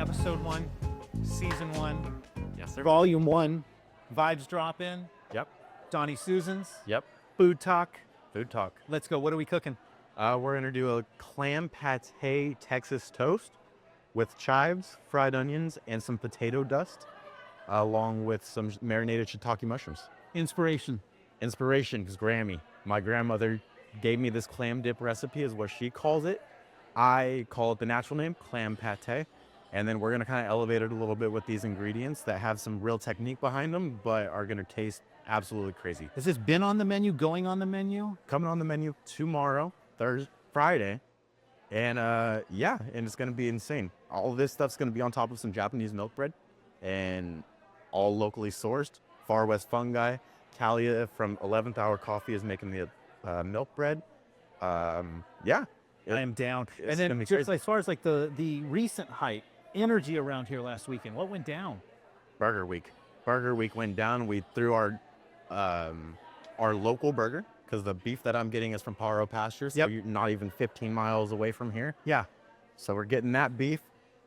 episode 1, season 1, Yes, sir. volume 1, vibes drop in. Yep. Donnie Suesens, Yep. food talk. Food talk. Let's go. What are we cooking? We're gonna do a clam pate Texas toast with chives, fried onions, and some potato dust, along with some marinated shiitake mushrooms. Inspiration. Inspiration, because Grammy, my grandmother, gave me this clam dip recipe, is what she calls it. I call it the natural name, clam pate. And then we're gonna kind of elevate it a little bit with these ingredients that have some real technique behind them, but are gonna taste absolutely crazy. Has this been on the menu, going on the menu? Coming on the menu tomorrow, Friday. And yeah, and it's gonna be insane. All of this stuff's gonna be on top of some Japanese milk bread and all locally sourced. Far West Fungi. Talia from 11th Hour Coffee is making the milk bread. Yeah. I am down. It's And then gonna be just crazy. as far as like the recent hype, energy around here last weekend, what went down? Burger Week. Burger Week went down. We threw our local burger, because the beef that I'm getting is from Paro Pastures. So Yep. you're not even 15 miles away from here. Yeah. So we're getting that beef.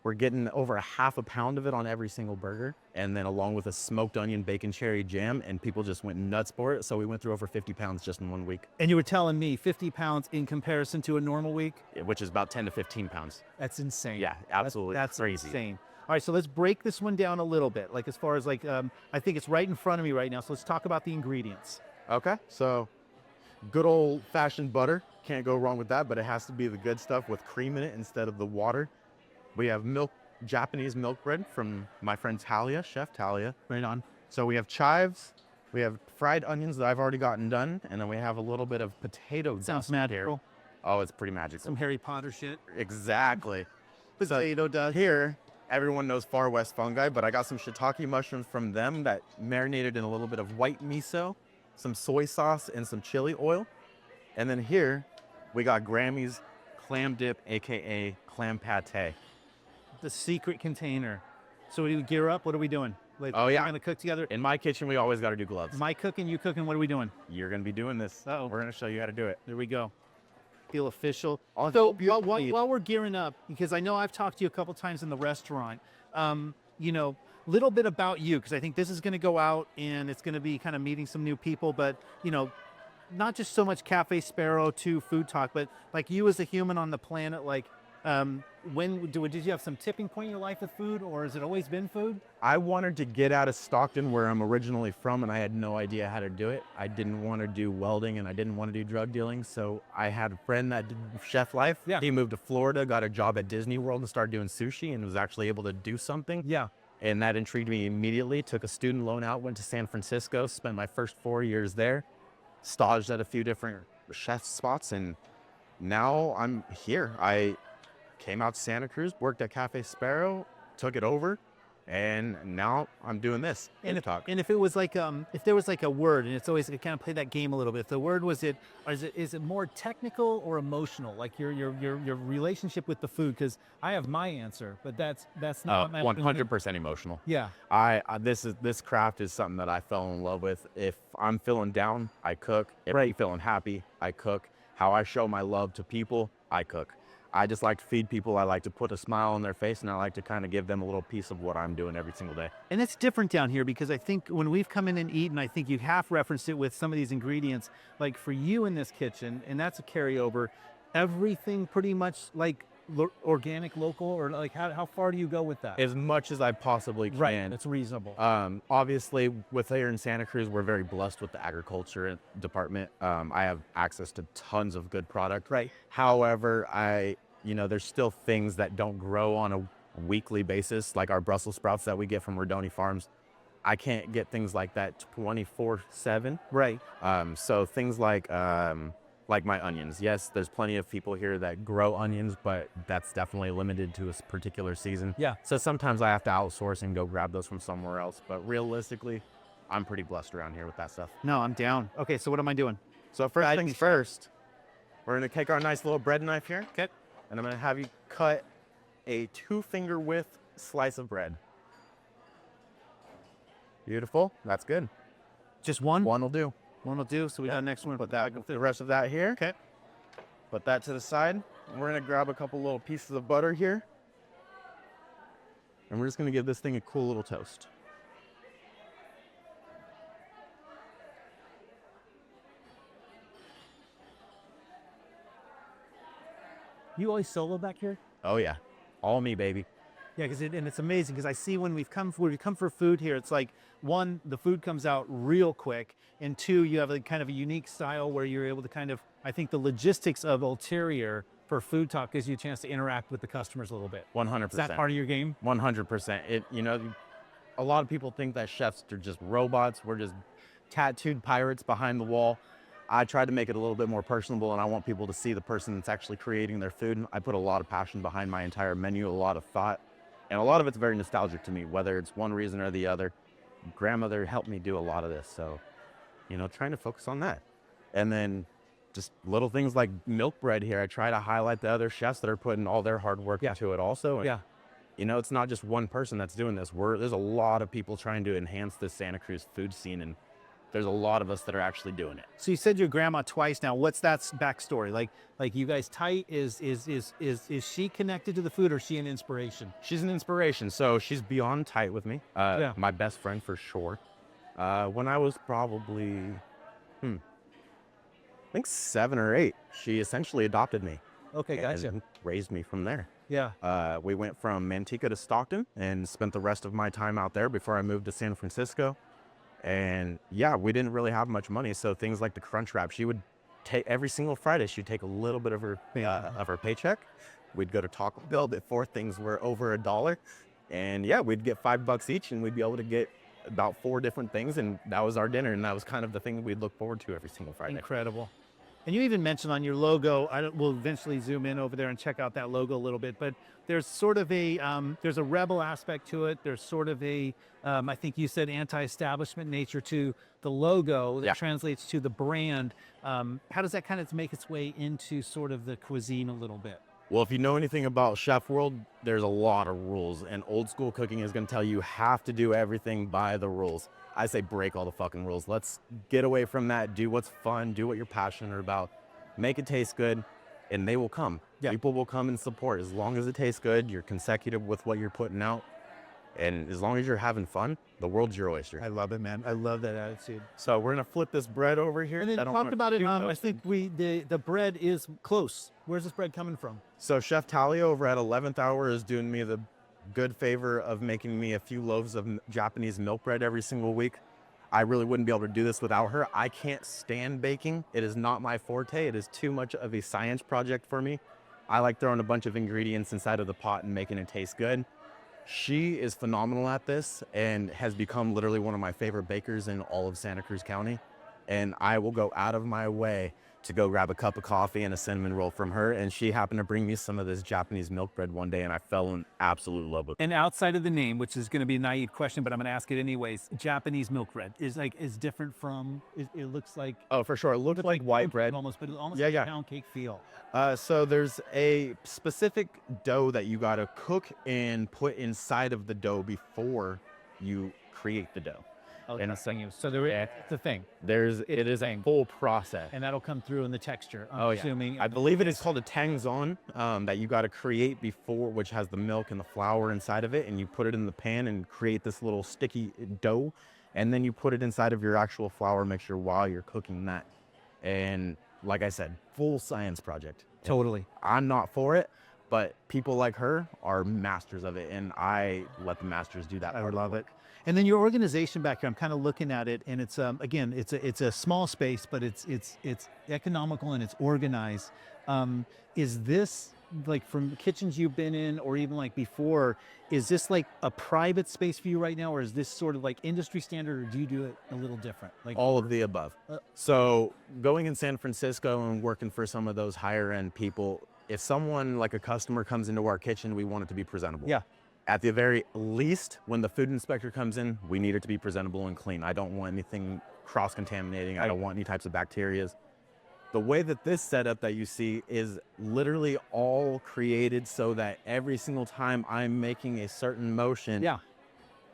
We're getting over a half a pound of it on every single burger. And then along with a smoked onion bacon cherry jam, and people just went nuts for it. So we went through over 50 pounds just in 1 week, And you were telling me 50 pounds in comparison to a normal week? which is about 10 to 15 pounds. That's insane. Yeah, absolutely That's crazy. insane. All right, so let's break this one down a little bit. Like as far as like, I think it's right in front of me right now. So let's talk about the ingredients. Okay, so good old fashioned butter. Can't go wrong with that, but it has to be the good stuff with cream in it instead of the water. We have Japanese milk bread from my friend Talia, Chef Talia. Right on. So we have chives, we have fried onions that I've already gotten done, and then we have a little bit of potato Sounds dust magical. here. Oh, it's pretty magical. Some Harry Potter shit. Exactly. Potato dust. Here, everyone knows Far West Fungi, but I got some shiitake mushrooms from them that marinated in a little bit of white miso, some soy sauce, and some chili oil. And then here, we got Grammy's clam dip, aka clam pate. The secret container. So we gear up. What are we doing? Like, Oh, yeah. We're gonna cook together. In my kitchen, we always got to do gloves. My cooking, you cooking. What are we doing? You're going to be doing this. Uh-oh. We're going to show you how to do it. There we go. Feel official. I'll So help you out, while, please. while we're gearing up, because I know I've talked to you a couple times in the restaurant, you know, little bit about you, because I think this is going to go out and it's going to be kind of meeting some new people, but, you know, not just so much Cafe Sparrow to food talk, but like you as a human on the planet, like, did you have some tipping point in your life with food, or has it always been food? I wanted to get out of Stockton, where I'm originally from, and I had no idea how to do it. I didn't want to do welding, and I didn't want to do drug dealing, so I had a friend that did chef life. Yeah. He moved to Florida, got a job at Disney World, and started doing sushi, and was actually able to do something. Yeah. And that intrigued me immediately. Took a student loan out, went to San Francisco, spent my first 4 years there, staged at a few different chef spots, and now I'm here. I came out to Santa Cruz, worked at Cafe Sparrow, took it over, and now I'm doing this. And talk. And if it was like, if there was like a word, and it's always like kind of play that game a little bit. If the word was is it more technical or emotional? Like your relationship with the food? Because I have my answer, but that's not my 100% emotional. Yeah. This craft is something that I fell in love with. If I'm feeling down, I cook. If I'm feeling happy, I cook. How I show my love to people, I cook. I just like to feed people. I like to put a smile on their face, and I like to kind of give them a little piece of what I'm doing every single day. And it's different down here, because I think when we've come in and eaten, I think you half referenced it with some of these ingredients. Like for you in this kitchen, and that's a carryover, everything pretty much like organic, local, or like how far do you go with that? As much as I possibly can. Right, that's reasonable. Obviously, with here in Santa Cruz, we're very blessed with the agriculture department. I have access to tons of good product. Right. However, there's still things that don't grow on a weekly basis, like our Brussels sprouts that we get from Rodoni Farms. I can't get things like that 24/7. Right. So things like my onions. Yes, there's plenty of people here that grow onions, but that's definitely limited to a particular season. Yeah. So sometimes I have to outsource and go grab those from somewhere else. But realistically, I'm pretty blessed around here with that stuff. No, I'm down. Okay, so what am I doing? So first things first, we're gonna take our nice little bread knife here. Okay. And I'm gonna have you cut a 2-finger width slice of bread. Beautiful. That's good. Just one? One will do. One will do. So we got the next one. Put the rest of that here. Okay. Put that to the side. We're gonna grab a couple little pieces of butter here. And we're just going to give this thing a cool little toast. You always solo back here? Oh, yeah. All me, baby. Yeah, and it's amazing because I see when we come for food here, it's like, one, the food comes out real quick, and two, you have a kind of a unique style where you're able to kind of, I think the logistics of Ulterior for Food Talk gives you a chance to interact with the customers a little bit. 100%. Is that part of your game? 100%. A lot of people think that chefs are just robots. We're just tattooed pirates behind the wall. I try to make it a little bit more personable, and I want people to see the person that's actually creating their food. I put a lot of passion behind my entire menu, a lot of thought, and a lot of it's very nostalgic to me, whether it's one reason or the other. Grandmother helped me do a lot of this, so, trying to focus on that. And then just little things like milk bread here. I try to highlight the other chefs that are putting all their hard work into it also. Yeah. It's not just one person that's doing this. There's a lot of people trying to enhance the Santa Cruz food scene, and there's a lot of us that are actually doing it. So you said your grandma twice now. What's that backstory? Like you guys tight? Is she connected to the food, or is she an inspiration? She's an inspiration. So she's beyond tight with me. My best friend for sure. When I was probably, I think 7 or 8, she essentially adopted me. Okay, gotcha. And raised me from there. Yeah. We went from Manteca to Stockton and spent the rest of my time out there before I moved to San Francisco. And yeah, we didn't really have much money, so things like the crunch wrap, she would take every single Friday. She'd take a little bit of her paycheck. We'd go to Taco Bell before things were over $1, and yeah, we'd get $5 each, and we'd be able to get about 4 different things, and that was our dinner, and that was kind of the thing we'd look forward to every single Friday. Incredible. And you even mentioned on your logo, we'll eventually zoom in over there and check out that logo a little bit, but there's sort of there's a rebel aspect to it. There's sort of I think you said anti-establishment nature to the logo that translates to the brand. How does that kind of make its way into sort of the cuisine a little bit? Well, if you know anything about chef world, there's a lot of rules, and old school cooking is going to tell you have to do everything by the rules. I say break all the fucking rules. Let's get away from that. Do what's fun. Do what you're passionate about. Make it taste good, and they will come. Yeah. People will come and support. As long as it tastes good, you're consecutive with what you're putting out, and as long as you're having fun, the world's your oyster. I love it, man. I love that attitude. So we're going to flip this bread over here. And then talk about it. I think the bread is close. Where's this bread coming from? So Chef Talia over at 11th Hour is doing me the good favor of making me a few loaves of Japanese milk bread every single week. I really wouldn't be able to do this without her. I can't stand baking. It is not my forte. It is too much of a science project for me. I like throwing a bunch of ingredients inside of the pot and making it taste good. She is phenomenal at this and has become literally one of my favorite bakers in all of Santa Cruz County. And I will go out of my way to go grab a cup of coffee and a cinnamon roll from her. And she happened to bring me some of this Japanese milk bread one day, and I fell in absolute love with it. And outside of the name, which is going to be a naive question, but I'm going to ask it anyways, Japanese milk bread is different from, it looks like. Oh, for sure. It looks like white bread. Almost, but it almost like a pound cake feel. So there's a specific dough that you got to cook and put inside of the dough before you create the dough. Okay. And so there is the thing. It is a full process. And that'll come through in the texture, I'm assuming. I believe it is called a tangzon that you got to create before, which has the milk and the flour inside of it. And you put it in the pan and create this little sticky dough. And then you put it inside of your actual flour mixture while you're cooking that. And like I said, full science project. Totally. I'm not for it, but people like her are masters of it. And I let the masters do that. I would love it. And then your organization back here, I'm kind of looking at it, and it's again, it's a small space, but it's economical and it's organized. Is this like from kitchens you've been in, or even like before? Is this like a private space for you right now, or is this sort of like industry standard, or do you do it a little different? Like all of the above. So going in San Francisco and working for some of those higher end people, if someone like a customer comes into our kitchen, we want it to be presentable. Yeah. At the very least, when the food inspector comes in, we need it to be presentable and clean. I don't want anything cross-contaminating. I don't want any types of bacteria. The way that this setup that you see is literally all created so that every single time I'm making a certain motion,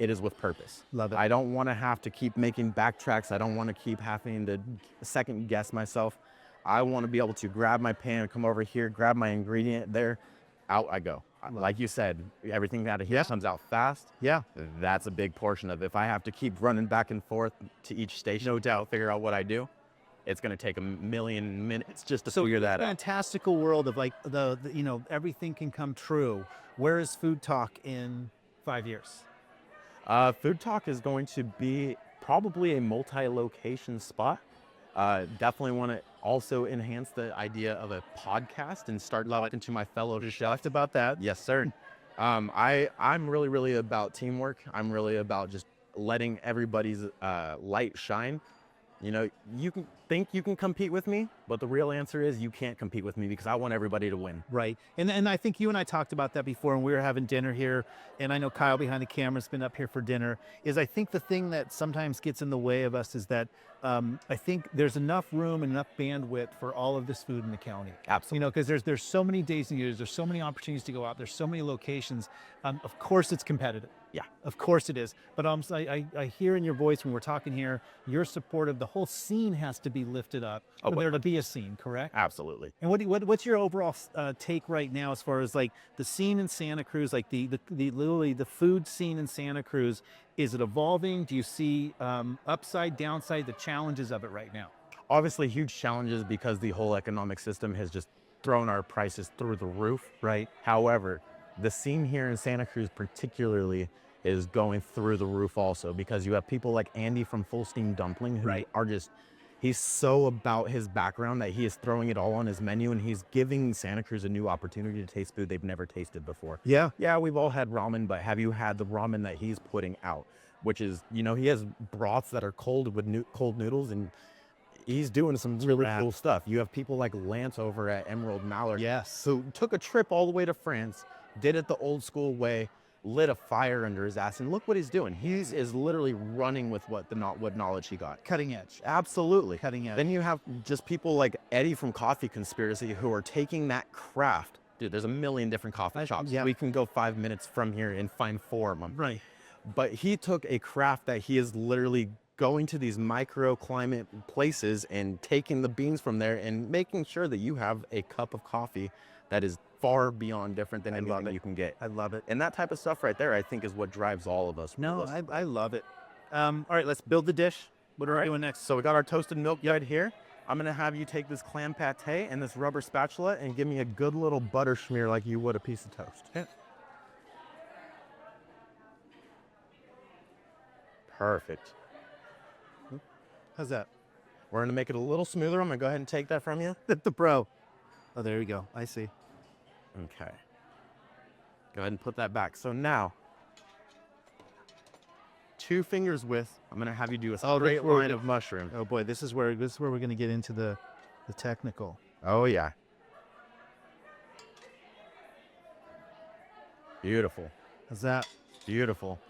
it is with purpose. Love it. I don't want to have to keep making backtracks. I don't want to keep having to second guess myself. I want to be able to grab my pan, come over here, grab my ingredient there, out I go. Like you said, everything out of here comes out fast. Yeah. That's a big portion of it. If I have to keep running back and forth to each station, no doubt, figure out what I do, it's going to take a million minutes just to figure that out. Fantastical world of like the everything can come true. Where is Food Talk in 5 years? Food Talk is going to be probably a multi-location spot. Definitely want to also enhance the idea of a podcast and start talking to my fellow chefs about that. Yes, sir. I'm really, really about teamwork. I'm really about just letting everybody's light shine. You know, you can think you can compete with me, but the real answer is you can't compete with me because I want everybody to win. Right. And I think you and I talked about that before when we were having dinner here, and I know Kyle behind the camera has been up here for dinner, is I think the thing that sometimes gets in the way of us is that I think there's enough room and enough bandwidth for all of this food in the county. Absolutely. You know, because there's so many days and years, there's so many opportunities to go out, there's so many locations. Of course it's competitive. Yeah. Of course it is. But I hear in your voice when we're talking here, you're supportive. The whole scene has to be lifted up for there to be a scene, correct? Absolutely. And what's your overall take right now as far as like the scene in Santa Cruz, like the literally the food scene in Santa Cruz? Is it evolving? Do you see upside, downside, the challenges of it right now? Obviously huge challenges because the whole economic system has just thrown our prices through the roof. Right. However, the scene here in Santa Cruz particularly is going through the roof also because you have people like Andy from Full Steam Dumpling who are just, he's so about his background that he is throwing it all on his menu and he's giving Santa Cruz a new opportunity to taste food they've never tasted before. Yeah. Yeah, we've all had ramen, but have you had the ramen that he's putting out? Which is, you know, he has broths that are cold with cold noodles and he's doing some really cool stuff. You have people like Lance over at Emerald Mallard. Yes. Who took a trip all the way to France, did it the old school way, lit a fire under his ass, and look what he's doing. He is literally running with what knowledge he got. Cutting edge. Absolutely. Cutting edge. Then you have just people like Eddie from Coffee Conspiracy who are taking that craft. Dude, there's a million different coffee shops. Yeah. We can go 5 minutes from here and find 4 of them. Right. But he took a craft that he is literally going to these microclimate places and taking the beans from there and making sure that you have a cup of coffee that is far beyond different than anything you can get. I love it. And that type of stuff right there, I think, is what drives all of us. No, I love it. All right, let's build the dish. What are we doing next? So we got our toasted milk right here. I'm going to have you take this clam pate and this rubber spatula and give me a good little butter smear like you would a piece of toast. Yeah. Perfect. How's that? We're going to make it a little smoother. I'm going to go ahead and take that from you. The bro. Oh, there we go. I see. Okay. Go ahead and put that back. So now, 2 fingers width, I'm going to have you do a straight line of mushroom. Oh boy, this is where we're going to get into the technical. Oh yeah. Beautiful. How's that? Beautiful.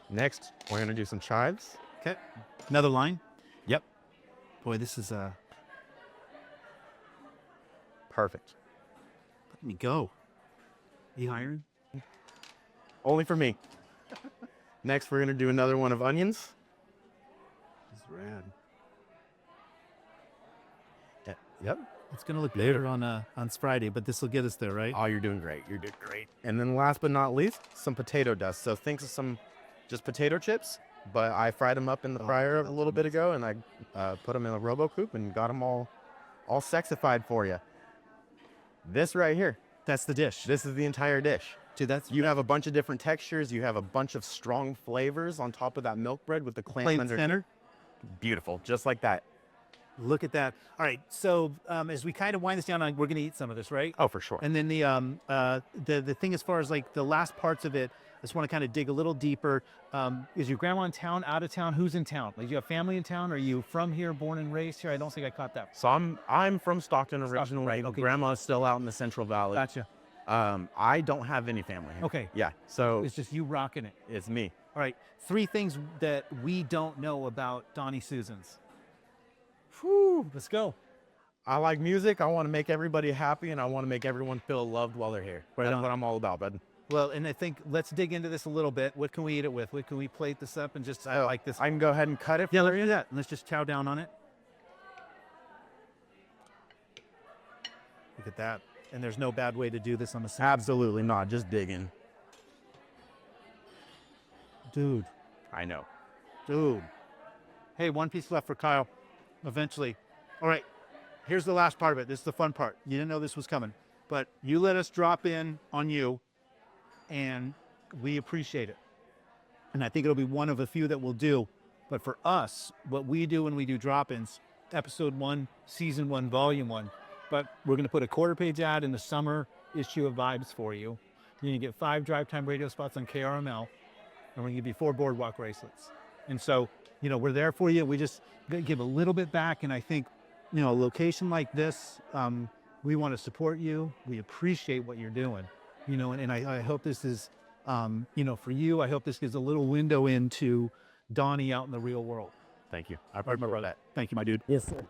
Next, we're going to do some chives. Okay. Another line? Yep. Boy, this is Perfect. let me go. You hiring? Only for me. Next, we're going to do another one of onions. This is rad. Yep. It's going to look later on Friday, but this will get us there, right? Oh, you're doing great. You're doing great. And then last but not least, some potato dust. So think of some just potato chips, but I fried them up in the fryer a little bit ago, and I put them in a RoboCoupe and got them all sexified for you. This right here, That's the dish. this is the entire dish. Dude, that's You have a bunch of different textures. You have a bunch of strong flavors on top of that milk bread with the clam plain under. center. Beautiful, just like that. Look at that. All right, so as we kind of wind this down, we're going to eat some of this, right? Oh, for sure. And then the thing as far as like the last parts of it, I just want to kind of dig a little deeper. Is your grandma in town, out of town? Who's in town? Like, do you have family in town? Are you from here, born and raised here? I don't think I caught that. So I'm from Stockton originally. right, okay. Grandma's still out in the Central Valley. Gotcha. I don't have any family here. Okay. Yeah, so It's just you rocking it. it's me. All right, 3 things that we don't know about Donnie Suesens. Whew, let's go. I like music. I want to make everybody happy, and I want to make everyone feel loved while they're here. Right That's on. what I'm all about, bud. Well, and I think let's dig into this a little bit. What can we eat it with? What can we plate this up and just like this? I can go ahead and cut it. Yeah, there is that. And let's just chow down on it. Look at that. and there's no bad way to do this on the Absolutely not. Just digging. Dude. I know. Dude. Hey, one piece left for Kyle. Eventually. All right. Here's the last part of it. This is the fun part. You didn't know this was coming, but you let us drop in on you, and we appreciate it. And I think it'll be one of a few that we'll do. But for us, what we do when we do drop-ins, episode 1, season 1, volume 1. But we're going to put a quarter-page ad in the summer issue of Vibes for you. You're going to get 5 drive time radio spots on KRML, and we're going to give you 4 boardwalk bracelets. And so, you know, we're there for you. We just give a little bit back. And I think, you know, a location like this, we want to support you. We appreciate what you're doing, you know, and I hope this is, you know, for you, I hope this gives a little window into Donnie out in the real world. Thank you. I remember that. Thank you, my dude. Yes, sir.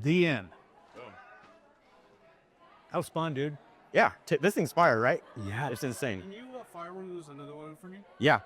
The end. That was fun, dude. Yeah. This thing's fire, right? Yeah. It's insane. Can you fire one of those another one for me? Yeah.